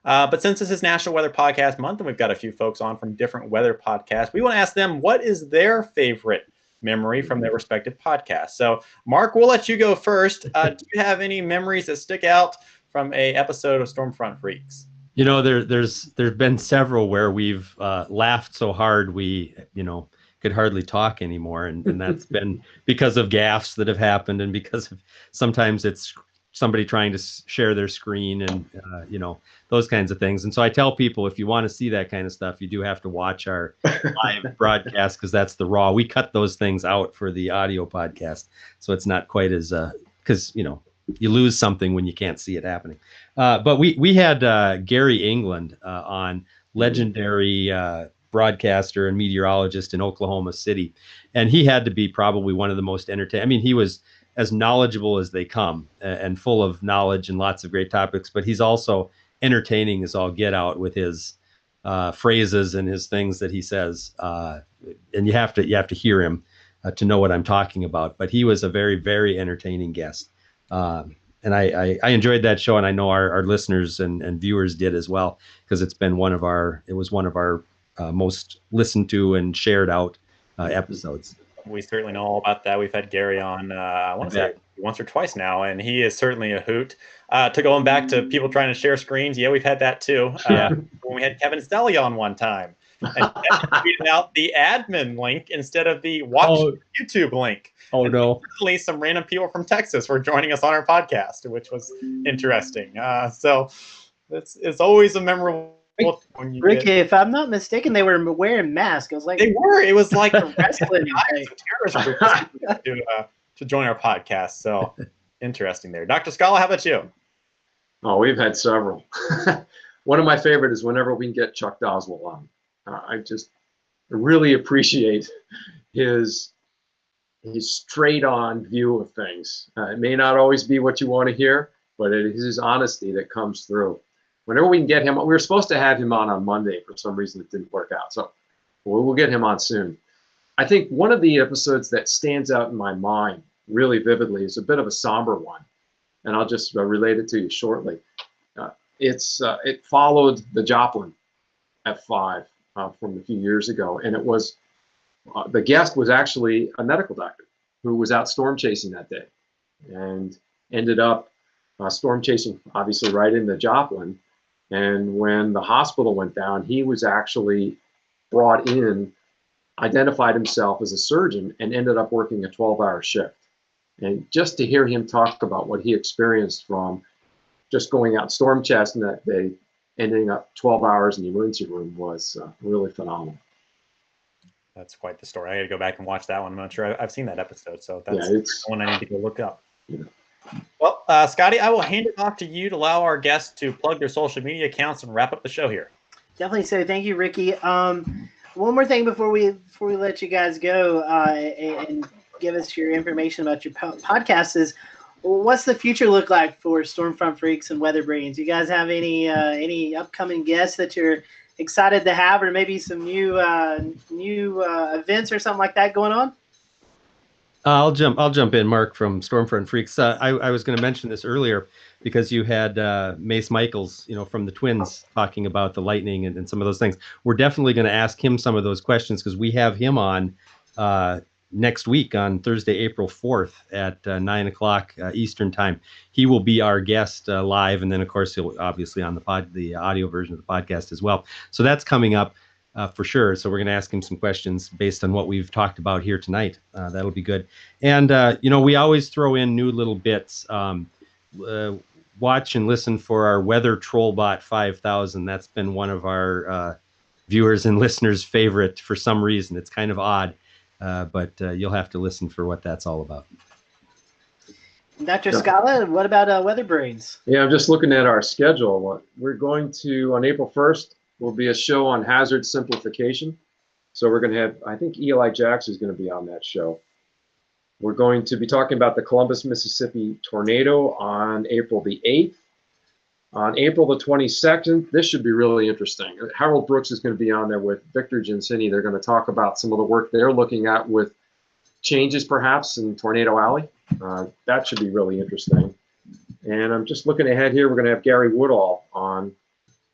But since this is National Weather Podcast Month and we've got a few folks on from different weather podcasts, we want to ask them what is their favorite memory from their respective podcasts. So, Mark, we'll let you go first. Do you have any memories that stick out from a episode of Stormfront Freaks? You know, there's been several where we've laughed so hard we, could hardly talk anymore, and that's been because of gaffes that have happened, and because of sometimes it's somebody trying to share their screen, and those kinds of things. And so I tell people, if you want to see that kind of stuff, you do have to watch our live broadcast, because that's the raw. We cut those things out for the audio podcast, so it's not quite as because you lose something when you can't see it happening. But we had Gary England on, legendary broadcaster and meteorologist in Oklahoma City. And he had to be probably one of the most entertaining. I mean, he was as knowledgeable as they come, and full of knowledge and lots of great topics, but he's also entertaining as all get out with his phrases and his things that he says. And you have to hear him to know what I'm talking about. But he was a very, very entertaining guest. And I enjoyed that show, and I know our listeners and viewers did as well, because it was one of our most listened to and shared out episodes. We certainly know all about that. We've had Gary on, I want to say once or twice now, and he is certainly a hoot. To going back to people trying to share screens, yeah, we've had that too. When we had Kevin Stelly on one time, and tweeted out the admin link instead of the watch YouTube link. Oh, no. Certainly some random people from Texas were joining us on our podcast, which was interesting. So it's always a memorable. Ricky, if I'm not mistaken, they were wearing masks. It was like they were. It was like a wrestling to join our podcast. So interesting there. Dr. Scala, how about you? Oh, we've had several. One of my favorite is whenever we can get Chuck Doswell on. I really appreciate his straight-on view of things. It may not always be what you want to hear, but it is his honesty that comes through. Whenever we can get him, we were supposed to have him on Monday. For some reason, it didn't work out. So we'll get him on soon. I think one of the episodes that stands out in my mind really vividly is a bit of a somber one, and I'll just relate it to you shortly. It followed the Joplin F5 from a few years ago, and it was the guest was actually a medical doctor who was out storm chasing that day, and ended up storm chasing obviously right in the Joplin. And when the hospital went down, he was actually brought in, identified himself as a surgeon, and ended up working a 12-hour shift. And just to hear him talk about what he experienced from just going out storm chasing that day, ending up 12 hours in the emergency room, was really phenomenal. That's quite the story. I got to go back and watch that one. I'm not sure I've seen that episode, so that's the one I need to go look up. Yeah. Well, Scotty, I will hand it off to you to allow our guests to plug their social media accounts and wrap up the show here. Definitely. So thank you, Ricky. One more thing before we let you guys go and give us your information about your podcast is, what's the future look like for Stormfront Freaks and Weather Brains? You guys have any upcoming guests that you're excited to have, or maybe some new events or something like that going on? I'll jump in, Mark, from Stormfront Freaks. I was going to mention this earlier because you had Mace Michaels, from the Twins, talking about the lightning and some of those things. We're definitely going to ask him some of those questions, because we have him on next week on Thursday, April 4th at 9 o'clock Eastern time. He will be our guest live, and then of course he'll obviously on the audio version of the podcast as well. So that's coming up for sure. So we're going to ask him some questions based on what we've talked about here tonight. That'll be good. And we always throw in new little bits. Watch and listen for our Weather Trollbot 5000. That's been one of our viewers and listeners' favorite for some reason. It's kind of odd. But you'll have to listen for what that's all about. Dr. Scala, what about Weather Brains? Yeah, I'm just looking at our schedule. We're going to, on April 1st, will be a show on hazard simplification. So we're going to have, I think Eli Jackson is going to be on that show. We're going to be talking about the Columbus, Mississippi tornado on April the 8th. On April the 22nd, this should be really interesting. Harold Brooks is going to be on there with Victor Gensini. They're going to talk about some of the work they're looking at with changes perhaps in Tornado Alley. That should be really interesting. And I'm just looking ahead here. We're going to have Gary Woodall on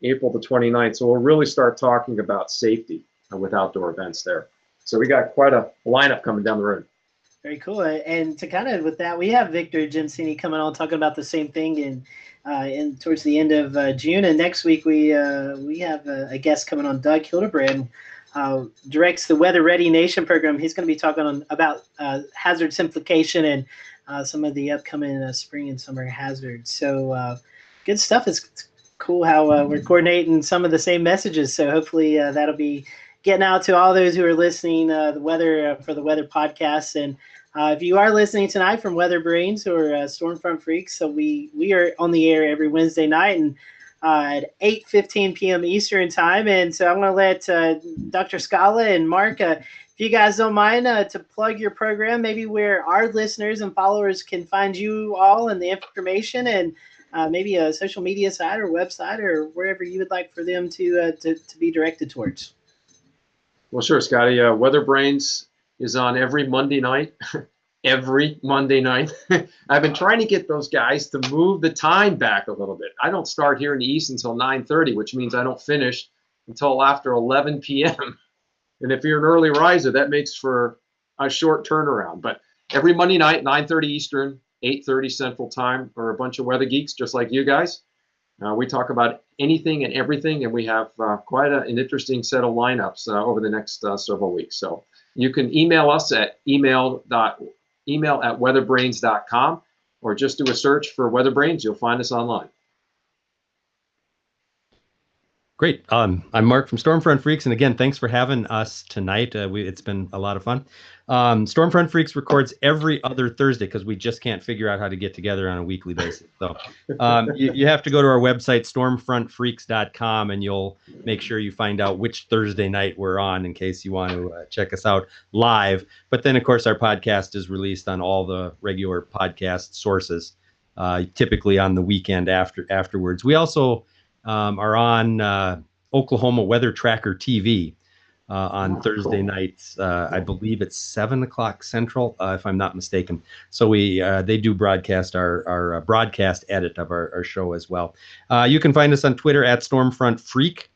April the 29th. So we'll really start talking about safety with outdoor events there. So we got quite a lineup coming down the road. Very cool. And to kind of with that, we have Victor Gensini coming on talking about the same thing in towards the end of June. And next week we have a guest coming on, Doug Hildebrand, directs the Weather Ready Nation program. He's going to be talking about hazard simplification and some of the upcoming spring and summer hazards. So good stuff. It's cool how we're coordinating some of the same messages. So hopefully that'll be getting out to all those who are listening the weather for the weather podcast. And if you are listening tonight from Weather Brains or Stormfront Freaks, so we are on the air every Wednesday night and at 8:15 p.m. Eastern time. And so I'm going to let Dr. Scala and Mark, if you guys don't mind, to plug your program, maybe where our listeners and followers can find you all and the information, and maybe a social media site or website or wherever you would like for them to be directed towards. Well, sure, Scotty. Weather Brains is on every Monday night. Every Monday night. I've been trying to get those guys to move the time back a little bit. I don't start here in the East until 9:30, which means I don't finish until after 11 p.m. And if you're an early riser, that makes for a short turnaround. But every Monday night, 9:30 Eastern, 8:30 Central Time, we're a bunch of weather geeks just like you guys. We talk about anything and everything, and we have quite an interesting set of lineups over the next several weeks. So you can email us at email@weatherbrains.com, or just do a search for Weather Brains. You'll find us online. Great. I'm Mark from Stormfront Freaks, and again, thanks for having us tonight. It's been a lot of fun. Stormfront Freaks records every other Thursday because we just can't figure out how to get together on a weekly basis. So you have to go to our website, stormfrontfreaks.com, and you'll make sure you find out which Thursday night we're on in case you want to check us out live. But then, of course, our podcast is released on all the regular podcast sources, typically on the weekend afterwards. We also are on Oklahoma Weather Tracker TV on Thursday nights. I believe it's 7:00 Central, if I'm not mistaken. So they do broadcast our broadcast edit of our show as well. You can find us on Twitter at Stormfront Freak,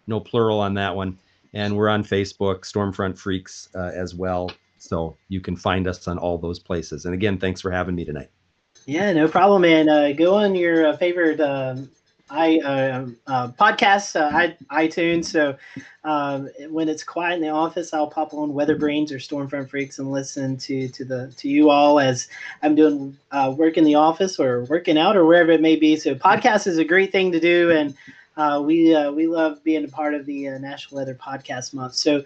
no plural on that one, and we're on Facebook, Stormfront Freaks as well. So you can find us on all those places. And again, thanks for having me tonight. Yeah, no problem, man. Go on your favorite podcasts, iTunes. So when it's quiet in the office, I'll pop on Weather Brains or Stormfront Freaks and listen to you all as I'm doing work in the office or working out or wherever it may be. So podcast is a great thing to do, and we love being a part of the National Weather Podcast Month. So